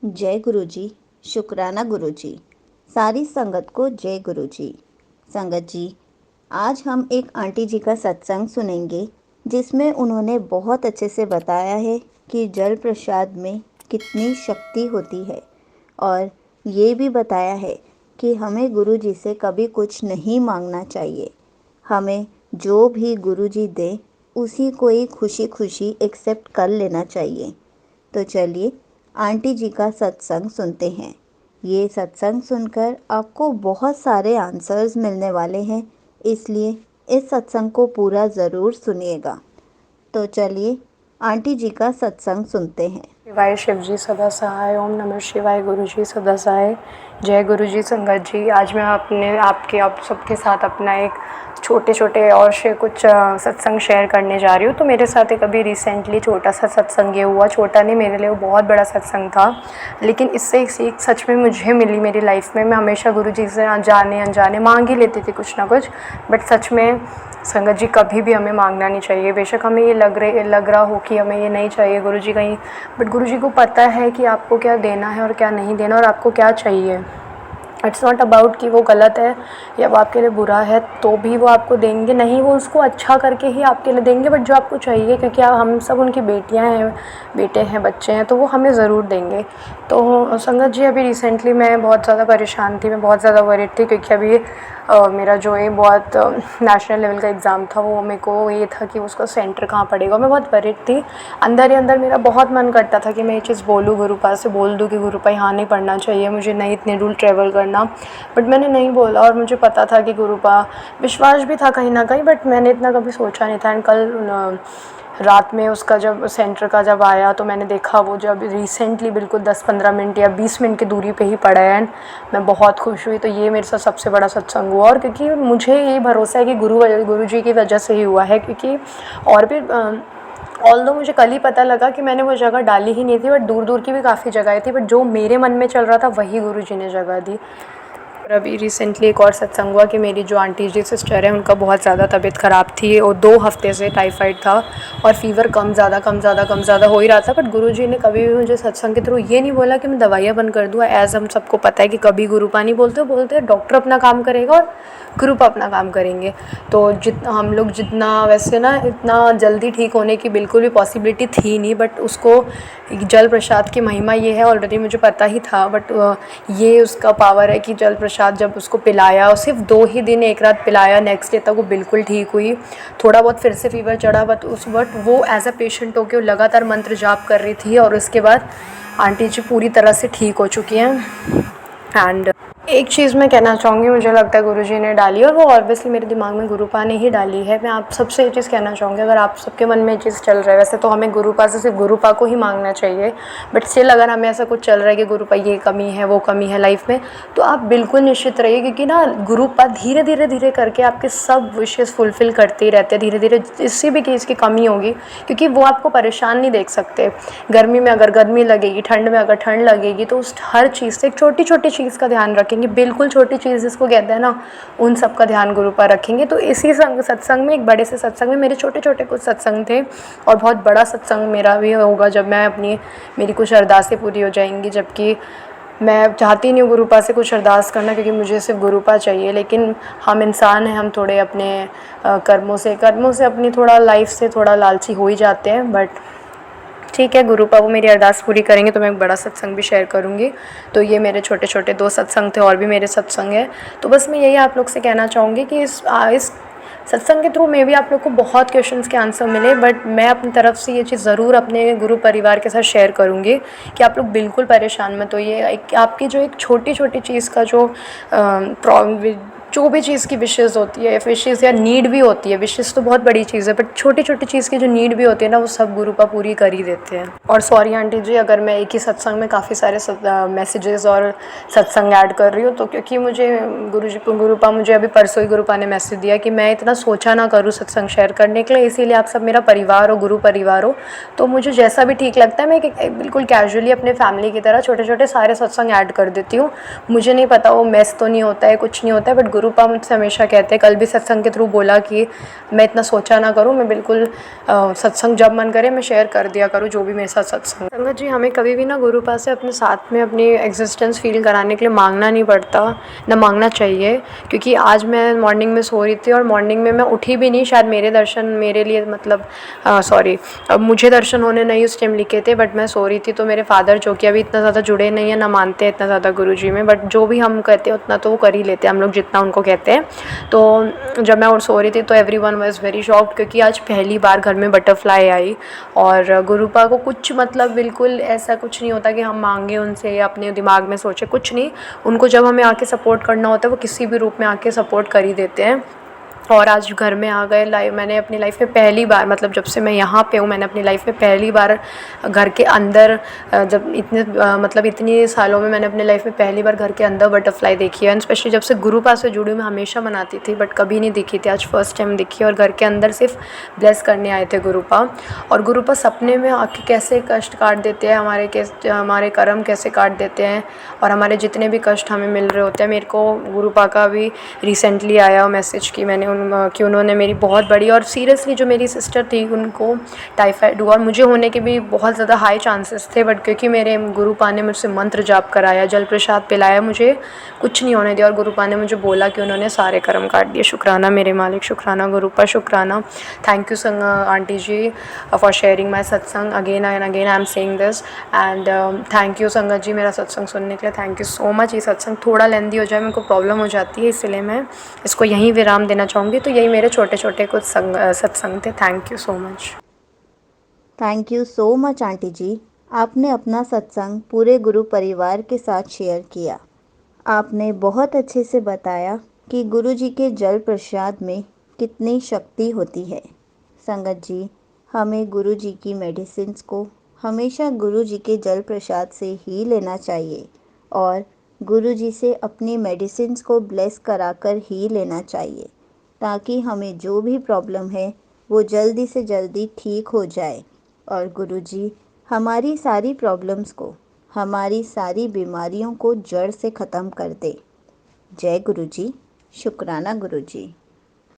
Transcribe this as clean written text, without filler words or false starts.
जय गुरु जी। शुक्राना गुरु जी। सारी संगत को जय गुरु जी। संगत जी, आज हम एक आंटी जी का सत्संग सुनेंगे जिसमें उन्होंने बहुत अच्छे से बताया है कि जल प्रसाद में कितनी शक्ति होती है, और ये भी बताया है कि हमें गुरु जी से कभी कुछ नहीं मांगना चाहिए। हमें जो भी गुरु जी दें उसी को ही खुशी खुशी एक्सेप्ट कर लेना चाहिए। तो चलिए आंटी जी का सत्संग सुनते हैं। ये सत्संग सुनकर आपको बहुत सारे आंसर्स मिलने वाले हैं, इसलिए इस सत्संग को पूरा ज़रूर सुनिएगा। तो चलिए आंटी जी का सत्संग सुनते हैं। शिवाय शिव जी सदा सहाय। ओम नमः शिवाय। गुरु जी सदा सहाय। जय गुरु जी। संगत जी, आज मैं आप सबके साथ अपना एक छोटे छोटे और से कुछ सत्संग शेयर करने जा रही हूँ। तो मेरे साथ एक अभी रिसेंटली छोटा सा सत्संग ये हुआ। छोटा नहीं, मेरे लिए वो बहुत बड़ा सत्संग था, लेकिन इससे एक सीख सच में मुझे मिली मेरी लाइफ में। मैं हमेशा गुरु जी से जाने अनजाने मांग ही लेती थी कुछ ना कुछ, बट सच में संगत जी कभी भी हमें मांगना नहीं चाहिए। बेशक हमें ये लग रहा हो कि हमें ये नहीं चाहिए गुरु जी कहीं, बट गुरु जी को पता है कि आपको क्या देना है और क्या नहीं देना और आपको क्या चाहिए। इट्स नॉट अबाउट कि वो गलत है या वो आपके लिए बुरा है तो भी वो आपको देंगे, नहीं, वो उसको अच्छा करके ही आपके लिए देंगे, बट जो आपको चाहिए, क्योंकि हम सब उनकी बेटियां हैं, बेटे हैं, बच्चे हैं, तो वो हमें ज़रूर देंगे। तो संगत जी, अभी रिसेंटली मैं बहुत ज़्यादा परेशान थी, मैं बहुत ज़्यादा वरीड थी, क्योंकि अभी मेरा जो है बहुत नेशनल लेवल का एग्ज़ाम था, वो मेरे को ये था कि उसका सेंटर कहाँ पड़ेगा। मैं बहुत वरीड थी। अंदर ही अंदर मेरा बहुत मन करता था कि मैं ये चीज़ बोलूँ, गुरुपा से बोल दूँ कि गुरुपा यहाँ नहीं पढ़ना चाहिए, मुझे नहीं इतने दूर ट्रैवल करना, बट मैंने नहीं बोला। और मुझे पता था कि गुरुपा, विश्वास भी था कहीं ना कहीं, बट मैंने इतना कभी सोचा नहीं था। एंड कल रात में उसका जब सेंटर का जब आया तो मैंने देखा वो जब रिसेंटली बिल्कुल 10-15 मिनट या 20 मिनट की दूरी पे ही पड़ा है, एंड मैं बहुत खुश हुई। तो ये मेरे साथ सबसे बड़ा सत्संग हुआ, और क्योंकि मुझे ये भरोसा है कि गुरु जी की वजह से ही हुआ है, क्योंकि और भी ऑल्दो मुझे कल ही पता लगा कि मैंने वो जगह डाली ही नहीं थी, बट दूर दूर की भी काफ़ी जगहें थी, बट जो मेरे मन में चल रहा था वही गुरु जी ने जगह दी। और अभी रिसेंटली एक और सत्संग हुआ कि मेरी जो आंटी जी सिस्टर है, उनका बहुत ज़्यादा तबीयत ख़राब थी और 2 हफ्ते से टाइफाइड था और फीवर कम ज़्यादा हो ही रहा था। बट गुरु जी ने कभी भी मुझे सत्संग के थ्रू ये नहीं बोला कि मैं दवाइयाँ बंद कर दूँ। एज़ हम सबको पता है कि कभी गुरुपा नहीं बोलते डॉक्टर अपना काम करेगा और गुरुपा अपना काम करेंगे। तो हम लोग जितना वैसे ना इतना जल्दी ठीक होने की बिल्कुल भी पॉसिबिलिटी थी नहीं, बट उसको जल प्रसाद की महिमा ये है, ऑलरेडी मुझे पता ही था, बट ये उसका पावर है कि जल प्रसाद जब उसको पिलाया, और सिर्फ 2 ही दिन 1 रात पिलाया, नेक्स्ट डे तक वो बिल्कुल ठीक हुई। थोड़ा बहुत फिर से फीवर चढ़ा, बट वो एज अ पेशेंट होकर वो लगातार मंत्र जाप कर रही थी, और उसके बाद आंटी जी पूरी तरह से ठीक हो चुकी हैं। एंड एक चीज़ मैं कहना चाहूँगी, मुझे लगता है गुरुजी ने डाली, और वो ऑब्वियसली मेरे दिमाग में गुरुपा ने ही डाली है। मैं आप सबसे ये चीज़ कहना चाहूँगी, अगर आप सबके मन में ये चीज़ चल रहा है, वैसे तो हमें गुरुपा से सिर्फ गुरुपा को ही मांगना चाहिए, बट स्टिल अगर हमें ऐसा कुछ चल रहा है कि गुरुपा ये कमी है वो कमी है लाइफ में, तो आप बिल्कुल निश्चित रहिए, क्योंकि ना गुरुपा धीरे धीरे करके आपके सब विशेज़ फुलफ़िल करते ही रहते हैं। धीरे धीरे जिससे भी चीज़ की कमी होगी, क्योंकि वो आपको परेशान नहीं देख सकते। गर्मी में अगर गर्मी लगेगी, ठंड में अगर ठंड लगेगी, तो उस हर चीज़ से एक छोटी छोटी चीज़ का ध्यान रखेंगे, बिल्कुल छोटी चीज़ जिसको कहते हैं ना, उन सब का ध्यान गुरु पर रखेंगे। तो इसी सत्संग में, एक बड़े से सत्संग में, मेरे छोटे छोटे कुछ सत्संग थे, और बहुत बड़ा सत्संग मेरा भी होगा जब मेरी कुछ अरदासें पूरी हो जाएंगी। जबकि मैं चाहती नहीं हूँ गुरुपा से कुछ अरदास करना, क्योंकि मुझे सिर्फ गुरुपा चाहिए, लेकिन हम इंसान हैं, हम थोड़े अपने कर्मों से अपनी थोड़ा लाइफ से थोड़ा लालची हो ही जाते हैं। बट ठीक है, गुरुपा वो मेरी अरदास पूरी करेंगे तो मैं एक बड़ा सत्संग भी शेयर करूँगी। तो ये मेरे छोटे छोटे 2 सत्संग थे, और भी मेरे सत्संग हैं। तो बस मैं यही आप लोग से कहना चाहूँगी कि इस सत्संग के थ्रू में भी आप लोग को बहुत क्वेश्चंस के आंसर मिले, बट मैं अपनी तरफ से ये चीज़ ज़रूर अपने गुरु परिवार के साथ शेयर करूँगी कि आप लोग बिल्कुल परेशान मत होइए। आपकी जो एक छोटी छोटी चीज़ का जो भी चीज़ की विशेज़ होती है, विशेज़ या नीड भी होती है, विशेज़ तो बहुत बड़ी चीज़ है, बट छोटी छोटी चीज़ की जो नीड भी होती है ना, वो सब गुरुपा पूरी कर ही देते हैं। और सॉरी आंटी जी, अगर मैं एक ही सत्संग में काफ़ी सारे मैसेजेस और सत्संग ऐड कर रही हूँ, तो क्योंकि मुझे गुरुपा मुझे अभी परसों ही गुरुपा ने मैसेज दिया कि मैं इतना सोचा ना करूँ सत्संग शेयर करने के लिए, इसीलिए आप सब मेरा परिवार हो, गुरु परिवार हो, तो मुझे जैसा भी ठीक लगता है मैं बिल्कुल कैजुअली अपने फैमिली की तरह छोटे छोटे सारे सत्संग ऐड कर देती हूँ। मुझे नहीं पता वो मैस तो नहीं होता है, कुछ नहीं होता है, बट गुरुपा मुझसे हमेशा कहते हैं, कल भी सत्संग के थ्रू बोला कि मैं इतना सोचा ना करूँ, मैं बिल्कुल सत्संग जब मन करे मैं शेयर कर दिया करूँ जो भी मेरे साथ सत्संग। संगत जी, हमें कभी भी ना गुरुपा से अपने साथ में अपनी एग्जिस्टेंस फील कराने के लिए मांगना नहीं पड़ता, ना मांगना चाहिए। क्योंकि आज मैं मॉर्निंग में सो रही थी और मॉर्निंग में मैं उठी भी नहीं, शायद मेरे दर्शन मेरे लिए मतलब सॉरी अब मुझे दर्शन होने नहीं उस टाइम लिखे थे, बट मैं सो रही थी। तो मेरे फादर जो कि अभी इतना ज़्यादा जुड़े नहीं है, ना मानते हैं इतना ज़्यादा गुरुजी में, बट जो भी हम कहते हैं उतना तो वो कर ही लेते हैं हम लोग जितना उनको कहते हैं। तो जब मैं और सो रही थी तो एवरीवन वाज वेरी शॉक्ड, क्योंकि आज पहली बार घर में बटरफ्लाई आई। और गुरुपा को कुछ मतलब बिल्कुल ऐसा कुछ नहीं होता कि हम मांगे उनसे या अपने दिमाग में सोचे, कुछ नहीं। उनको जब हमें आके सपोर्ट करना होता है वो किसी भी रूप में आके सपोर्ट कर ही देते हैं। और आज घर में आ गए मैंने अपनी लाइफ में पहली बार, मतलब जब से मैं यहाँ पे हूँ, मैंने अपनी लाइफ में पहली बार घर के अंदर जब इतने मतलब इतनी सालों में मैंने अपने लाइफ में पहली बार घर के अंदर बटरफ्लाई देखी है। एंड स्पेशली जब से गुरुपा से जुड़ी मैं हमेशा मनाती थी बट कभी नहीं दिखी थी, आज फर्स्ट टाइम दिखी। और घर के अंदर सिर्फ ब्लेस करने आए थे गुरुपा। और गुरुपा सपने में आके कैसे कष्ट काट देते हैं हमारे कर्म कैसे काट देते हैं, और हमारे जितने भी कष्ट हमें मिल रहे होते हैं। मेरे को गुरुपा का भी रिसेंटली आया मैसेज कि कि उन्होंने मेरी बहुत बड़ी, और सीरियसली जो मेरी सिस्टर थी उनको टाइफाइड हुआ और मुझे होने के भी बहुत ज़्यादा हाई चांसेस थे, बट क्योंकि मेरे गुरुपा ने मुझसे मंत्र जाप कराया, जल प्रसाद पिलाया, मुझे कुछ नहीं होने दिया। और गुरुपा ने मुझे बोला कि उन्होंने सारे कर्म काट दिए। शुक्राना मेरे मालिक, शुक्राना गुरुपा, शुक्राना। Thank you aunty ji for sharing my satsang again and again. I am saying this and thank you sangat ji मेरा सत्संग सुनने के लिए। Thank you so much. ये सत्संग थोड़ा लेंदी हो जाए, मेरे को प्रॉब्लम हो जाती है, इसलिए मैं इसको यहीं विराम देना चाहूँगी। तो यही मेरे छोटे छोटे कुछ सत्संग थे। Thank you so much. Thank you so much aunty ji, आपने अपना सत्संग पूरे गुरु परिवार के साथ शेयर किया। आपने बहुत अच्छे से बताया कि गुरु जी के जल प्रसाद में कितनी शक्ति होती है। संगत जी, हमें गुरु जी की मेडिसिन्स को हमेशा गुरु जी के जल प्रसाद से ही लेना चाहिए और गुरु जी से अपनी मेडिसिन्स को ब्लेस कराकर ही लेना चाहिए, ताकि हमें जो भी प्रॉब्लम है वो जल्दी से जल्दी ठीक हो जाए और गुरु जी हमारी सारी प्रॉब्लम्स को, हमारी सारी बीमारियों को जड़ से ख़त्म कर दे। जय गुरु जी। शुक्राना गुरु जी।